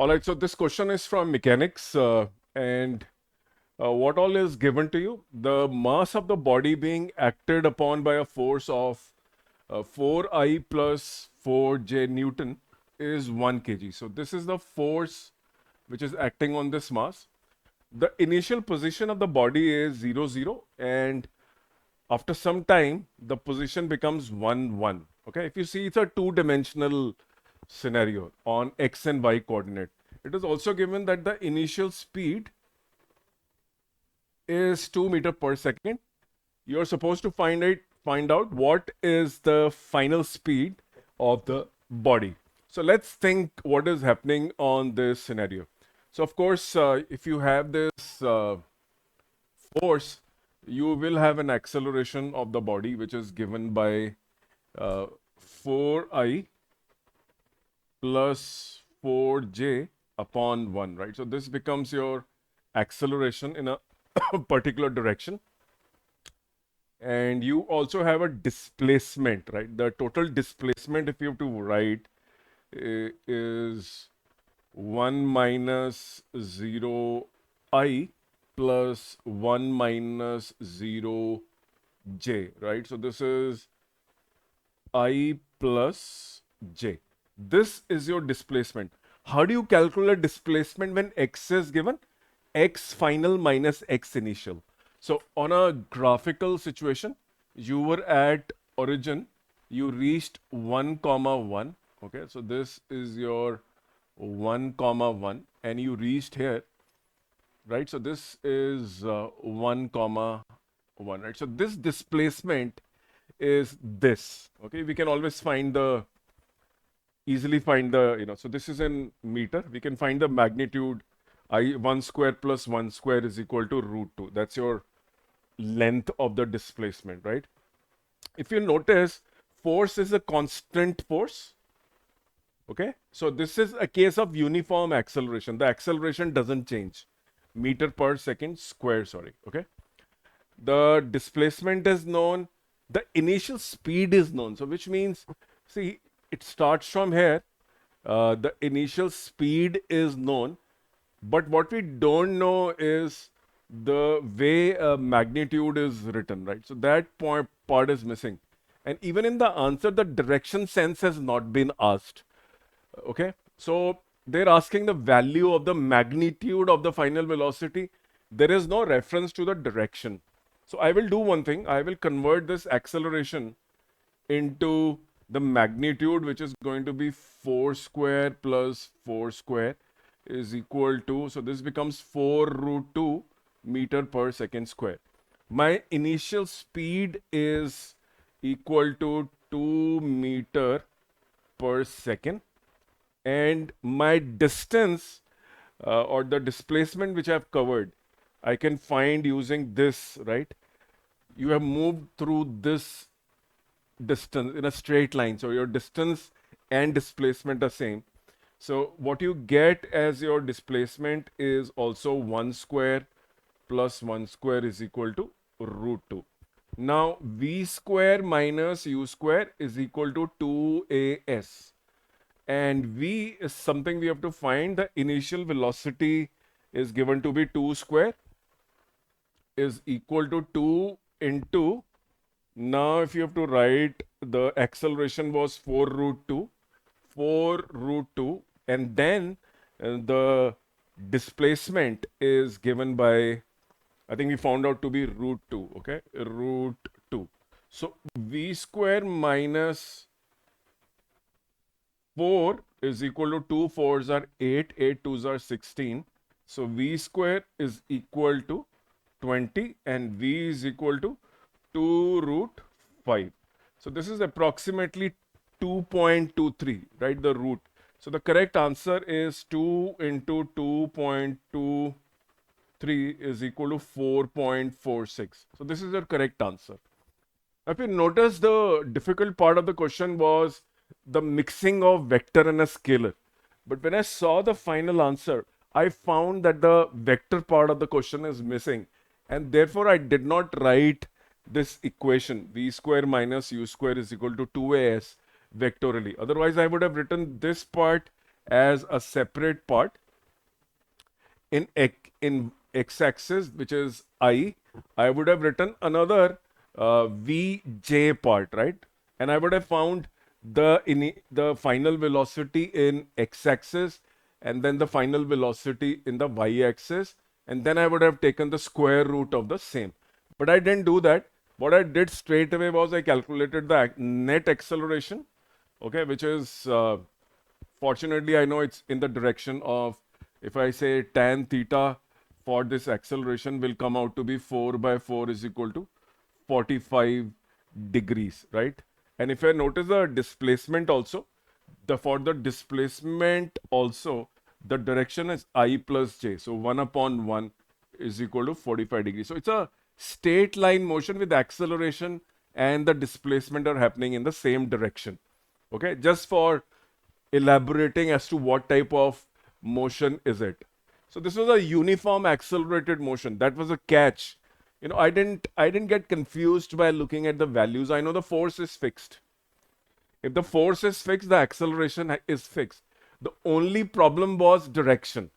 All right, so this question is from mechanics, and what all is given to you? The mass of the body being acted upon by a force of 4I plus 4J Newton is 1 kg. So this is the force which is acting on this mass. The initial position of the body is 0, 0, and after some time, the position becomes 1, 1. Okay, if you see, it's a two-dimensional scenario on x and y coordinate. It is also given that the initial speed is 2 meter per second. You're supposed to find out what is the final speed of the body. So let's think what is happening on this scenario. So of course, if you have this force, you will have an acceleration of the body which is given by 4I plus 4J upon 1, right? So this becomes your acceleration in a particular direction. And you also have a displacement, right? The total displacement, if you have to write, is 1 minus 0I plus 1 minus 0J, right? So this is I plus J. This is your displacement. How do you calculate displacement when x is given? X final minus x initial. So on a graphical situation, you were at origin, you reached 1 comma 1. Okay, so this is your 1 comma 1, and you reached here, right? So this is 1 comma 1, right? So this displacement is this. Okay, we can always easily find the, so this is in meter. We can find the magnitude. 1 square plus 1 square is equal to root 2. That's your length of the displacement, right? If you notice, force is a constant force. Okay, so this is a case of uniform acceleration. The acceleration doesn't change. Meter per second square, sorry. Okay, the displacement is known, the initial speed is known. So which means, see, it starts from here. The initial speed is known, but what we don't know is the way magnitude is written, right? So that part is missing. And even in the answer, the direction sense has not been asked. Okay, so they're asking the value of the magnitude of the final velocity. There is no reference to the direction. So I will do one thing. I will convert this acceleration into the magnitude, which is going to be 4 square plus 4 square is equal to, so this becomes 4 root 2 meter per second square. My initial speed is equal to 2 meter per second, and my distance or the displacement which I've covered, I can find using this, right? You have moved through this distance in a straight line, so your distance and displacement are same. So what you get as your displacement is also 1 square plus 1 square is equal to root 2. Now v square minus u square is equal to 2as, and v is something we have to find. The initial velocity is given to be 2 square is equal to 2 into, now if you have to write, the acceleration was 4 root 2, 4 root 2, and then the displacement is given by, I think we found out to be root 2, okay, root 2. So v square minus 4 is equal to 2 4s are 8, 8 2s are 16. So v square is equal to 20 and v is equal to 2 root 5. So this is approximately 2.23, right? The root. So the correct answer is 2 into 2.23 is equal to 4.46. So this is your correct answer. If you notice, the difficult part of the question was the mixing of vector and a scalar. But when I saw the final answer, I found that the vector part of the question is missing. And therefore, I did not write this equation, v square minus u square is equal to 2as, vectorially. Otherwise, I would have written this part as a separate part in x-axis, which is I would have written another vj part, right? And I would have found the final velocity in x-axis, and then the final velocity in the y-axis, and then I would have taken the square root of the same. But I didn't do that. What I did straight away was I calculated the net acceleration, okay, which is fortunately, I know it's in the direction of, if I say tan theta for this acceleration will come out to be 4 by 4 is equal to 45 degrees, right? And if I notice the displacement also, for the displacement also, the direction is I plus j. So 1 upon 1 is equal to 45 degrees. So it's a straight line motion with acceleration and the displacement are happening in the same direction. Okay, just for elaborating as to what type of motion is it. So this was a uniform accelerated motion. That was a catch. You know, I didn't get confused by looking at the values. I know the force is fixed. If the force is fixed, the acceleration is fixed. The only problem was direction.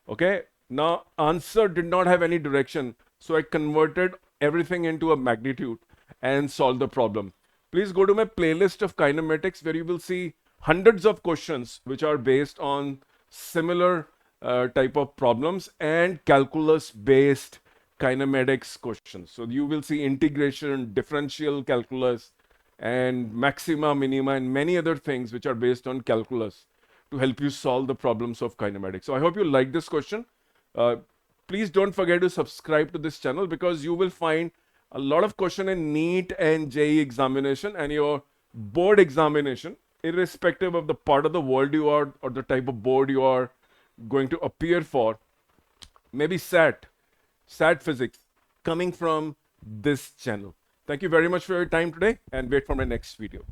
Okay. Now, answer did not have any direction. So I converted everything into a magnitude and solved the problem. Please go to my playlist of kinematics where you will see hundreds of questions which are based on similar type of problems and calculus based kinematics questions. So you will see integration, differential calculus, and maxima, minima, and many other things which are based on calculus to help you solve the problems of kinematics. So I hope you like this question. Uh, Please don't forget to subscribe to this channel because you will find a lot of question in NEET and JEE examination and your board examination, irrespective of the part of the world you are or the type of board you are going to appear for. Maybe SAT physics coming from this channel. Thank you very much for your time today and wait for my next video.